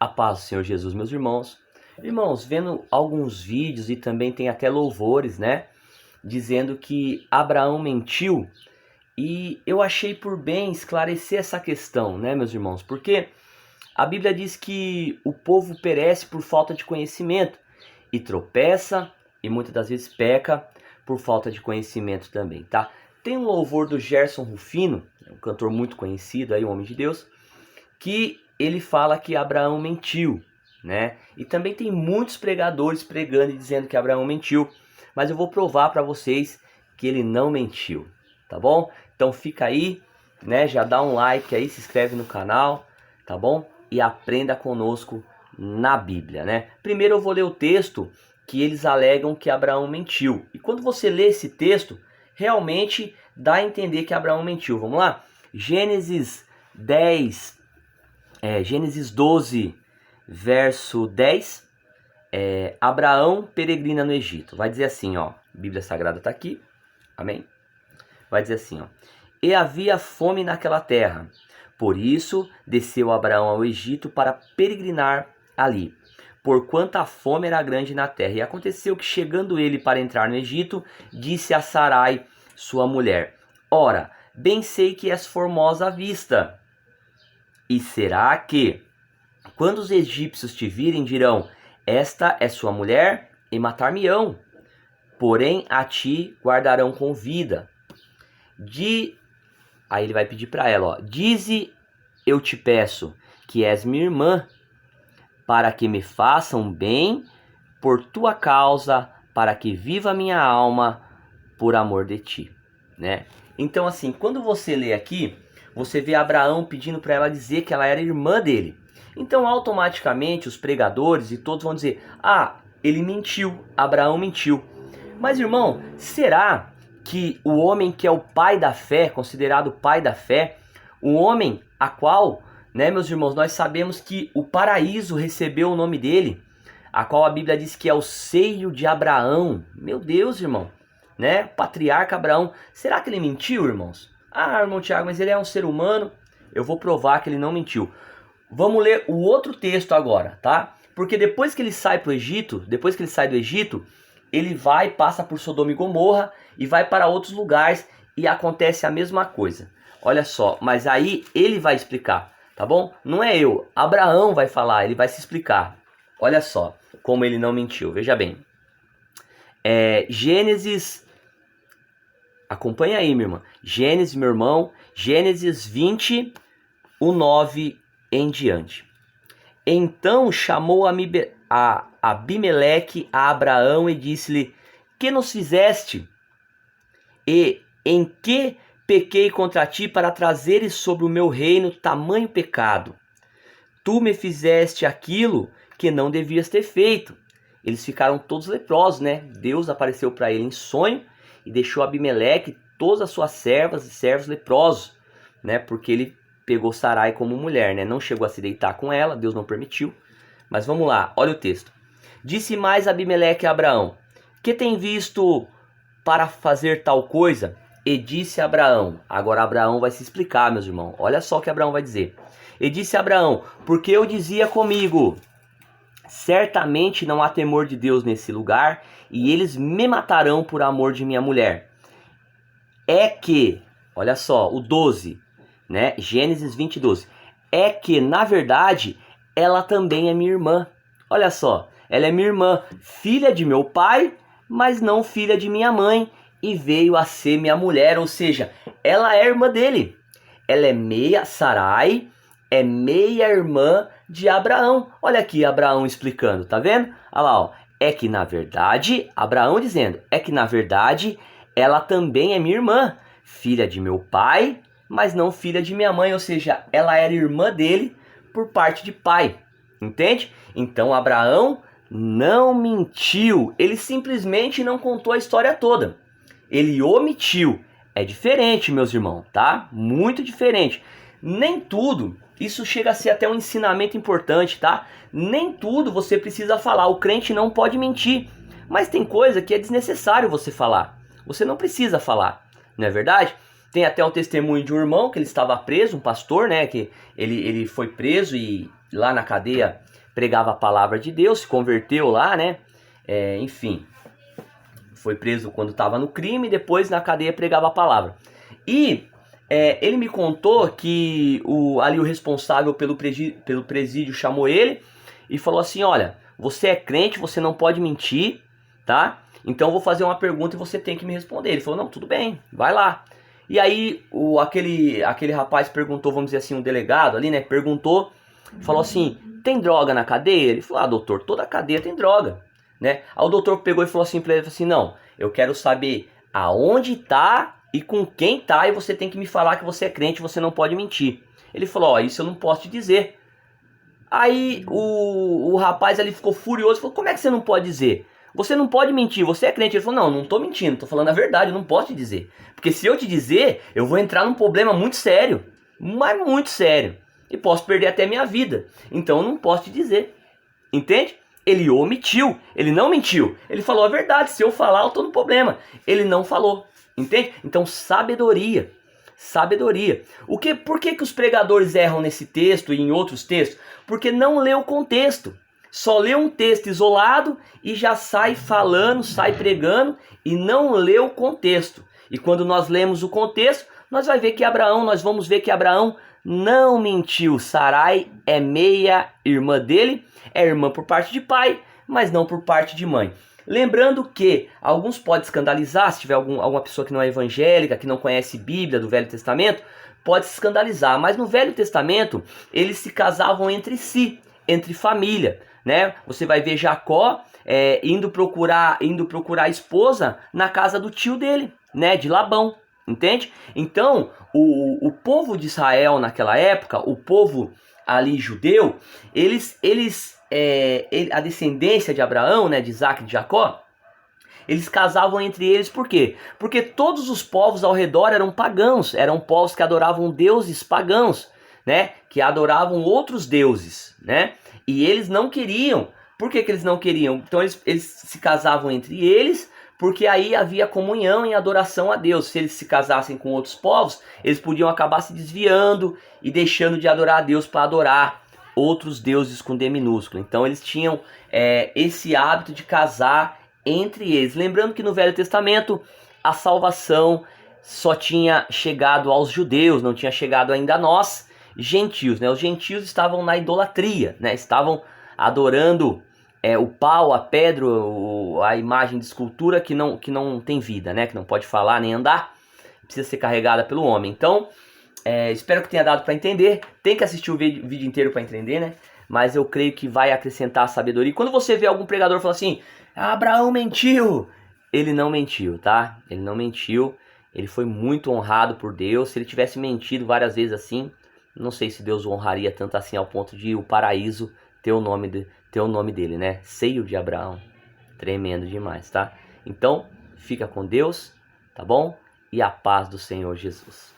A paz do Senhor Jesus, meus irmãos. Irmãos, vendo alguns vídeos e também tem até louvores, né? Dizendo que Abraão mentiu. E eu achei por bem esclarecer essa questão, né, meus irmãos? Porque a Bíblia diz que o povo perece por falta de conhecimento. E tropeça e muitas das vezes peca por falta de conhecimento também, tá? Tem um louvor do Gerson Rufino, um cantor muito conhecido aí, um homem de Deus, que ele fala que Abraão mentiu, né? E também tem muitos pregadores pregando e dizendo que Abraão mentiu, mas eu vou provar para vocês que ele não mentiu, tá bom? Então fica aí, né? Já dá um like aí, se inscreve no canal, tá bom? E aprenda conosco na Bíblia, né? Primeiro eu vou ler o texto que eles alegam que Abraão mentiu. E quando você lê esse texto, realmente dá a entender que Abraão mentiu. Vamos lá? Gênesis 12, verso 10, Abraão peregrina no Egito. Vai dizer assim, ó, a Bíblia Sagrada está aqui, amém? Vai dizer assim, ó, e havia fome naquela terra, por isso desceu Abraão ao Egito para peregrinar ali, porquanto a fome era grande na terra. E aconteceu que, chegando ele para entrar no Egito, disse a Sarai, sua mulher, ora, bem sei que és formosa à vista, e será que, quando os egípcios te virem, dirão, esta é sua mulher, e matar-me-ão, porém a ti guardarão com vida. Aí ele vai pedir para ela, ó, dize, eu te peço, que és minha irmã, para que me façam bem por tua causa, para que viva minha alma por amor de ti, né? Então assim, quando você lê aqui, você vê Abraão pedindo para ela dizer que ela era irmã dele. Então automaticamente os pregadores e todos vão dizer, ah, ele mentiu, Abraão mentiu. Mas irmão, será que o homem que é o pai da fé, considerado o pai da fé, o homem a qual, né, meus irmãos, nós sabemos que o paraíso recebeu o nome dele, a qual a Bíblia diz que é o seio de Abraão. Meu Deus, irmão, né? Patriarca Abraão. Será que ele mentiu, irmãos? Ah, irmão Tiago, mas ele é um ser humano. Eu vou provar que ele não mentiu. Vamos ler o outro texto agora, tá? Porque depois que ele sai pro Egito, depois que ele sai do Egito, ele vai, passa por Sodoma e Gomorra e vai para outros lugares e acontece a mesma coisa. Olha só, mas aí ele vai explicar, tá bom? Não é eu, Abraão vai falar, ele vai se explicar. Olha só como ele não mentiu, veja bem. Gênesis, acompanha aí, minha irmã. Gênesis, meu irmão, Gênesis 20, o 9 em diante. Então chamou a Abimeleque a Abraão e disse-lhe, que nos fizeste? E em que pequei contra ti para trazeres sobre o meu reino tamanho pecado? Tu me fizeste aquilo que não devias ter feito. Eles ficaram todos leprosos, né? Deus apareceu para ele em sonho e deixou Abimeleque todas as suas servas e servos leprosos, né? Porque ele pegou Sarai como mulher, né? Não chegou a se deitar com ela, Deus não permitiu. Mas vamos lá, olha o texto. Disse mais Abimeleque a Abraão, que tem visto para fazer tal coisa? E disse a Abraão, agora Abraão vai se explicar, meus irmãos. Olha só o que Abraão vai dizer. E disse a Abraão, porque eu dizia comigo, certamente não há temor de Deus nesse lugar, e eles me matarão por amor de minha mulher. É que, olha só, o 12, né? Gênesis 20, 12. É que, na verdade, ela também é minha irmã. Olha só, ela é minha irmã, filha de meu pai, mas não filha de minha mãe, e veio a ser minha mulher, ou seja, ela é irmã dele. Ela é meia, Sarai, é meia irmã de Abraão. Olha aqui Abraão explicando, tá vendo? Olha lá, ó. É que na verdade, Abraão dizendo, é que na verdade ela também é minha irmã, filha de meu pai, mas não filha de minha mãe, ou seja, ela era irmã dele por parte de pai, entende? Então Abraão não mentiu, ele simplesmente não contou a história toda, ele omitiu. É diferente, meus irmãos, tá? Muito diferente. Nem tudo, isso chega a ser até um ensinamento importante, tá? Nem tudo você precisa falar, o crente não pode mentir, mas tem coisa que é desnecessário você falar, você não precisa falar, não é verdade? Tem até o testemunho de um irmão que ele estava preso, um pastor, né? Que ele foi preso e lá na cadeia pregava a palavra de Deus, se converteu lá, né? Enfim, foi preso quando estava no crime, depois na cadeia pregava a palavra. E ele me contou que ali o responsável pelo presídio chamou ele e falou assim: olha, você é crente, você não pode mentir, tá? Então eu vou fazer uma pergunta e você tem que me responder. Ele falou: não, tudo bem, vai lá. E aí aquele rapaz perguntou, vamos dizer assim, um delegado ali, né? Perguntou, falou assim: tem droga na cadeia? Ele falou: ah, doutor, toda cadeia tem droga, né? Aí o doutor pegou e falou assim pra ele, assim: não, eu quero saber aonde tá e com quem tá, e você tem que me falar que você é crente, você não pode mentir. Ele falou: ó, isso eu não posso te dizer. Aí o rapaz ali ficou furioso, falou: como é que você não pode dizer? Você não pode mentir, você é crente. Ele falou: não tô mentindo, tô falando a verdade, eu não posso te dizer. Porque se eu te dizer, eu vou entrar num problema muito sério, mas muito sério, e posso perder até minha vida. Então eu não posso te dizer, entende? Ele omitiu, ele não mentiu, ele falou a verdade. Se eu falar, eu tô no problema. Ele não falou, entende? Então sabedoria. Sabedoria. Por que os pregadores erram nesse texto e em outros textos? Porque não lê o contexto. Só lê um texto isolado e já sai falando, sai pregando e não lê o contexto. E quando nós lemos o contexto, nós vamos ver que Abraão não mentiu. Sarai é meia-irmã dele, é irmã por parte de pai, mas não por parte de mãe. Lembrando que alguns podem escandalizar, se tiver alguma pessoa que não é evangélica, que não conhece Bíblia do Velho Testamento, pode se escandalizar. Mas no Velho Testamento, eles se casavam entre si, entre família, né? Você vai ver Jacó indo procurar a esposa na casa do tio dele, né? De Labão, entende? Então, o povo de Israel naquela época, o povo ali judeu, a descendência de Abraão, né, de Isaac e de Jacó, eles casavam entre eles. Por quê? Porque todos os povos ao redor eram pagãos, eram povos que adoravam deuses pagãos, né, que adoravam outros deuses, né, e eles não queriam. Por que eles não queriam? Então eles se casavam entre eles, porque aí havia comunhão em adoração a Deus. Se eles se casassem com outros povos, eles podiam acabar se desviando e deixando de adorar a Deus para adorar outros deuses com D minúsculo. Então eles tinham esse hábito de casar entre eles. Lembrando que no Velho Testamento a salvação só tinha chegado aos judeus, não tinha chegado ainda a nós, gentios, né? Os gentios estavam na idolatria, né? Estavam adorando o pau, a pedra, a imagem de escultura que não tem vida, né? Que não pode falar nem andar, precisa ser carregada pelo homem. Então, espero que tenha dado para entender. Tem que assistir o vídeo inteiro para entender, né? Mas eu creio que vai acrescentar sabedoria. E quando você vê algum pregador falar assim: Abraão mentiu, ele não mentiu, tá? Ele não mentiu. Ele foi muito honrado por Deus. Se ele tivesse mentido várias vezes assim, não sei se Deus o honraria tanto assim ao ponto de o paraíso ter o nome dele, né? Seio de Abraão. Tremendo demais, tá? Então, fica com Deus, tá bom? E a paz do Senhor Jesus.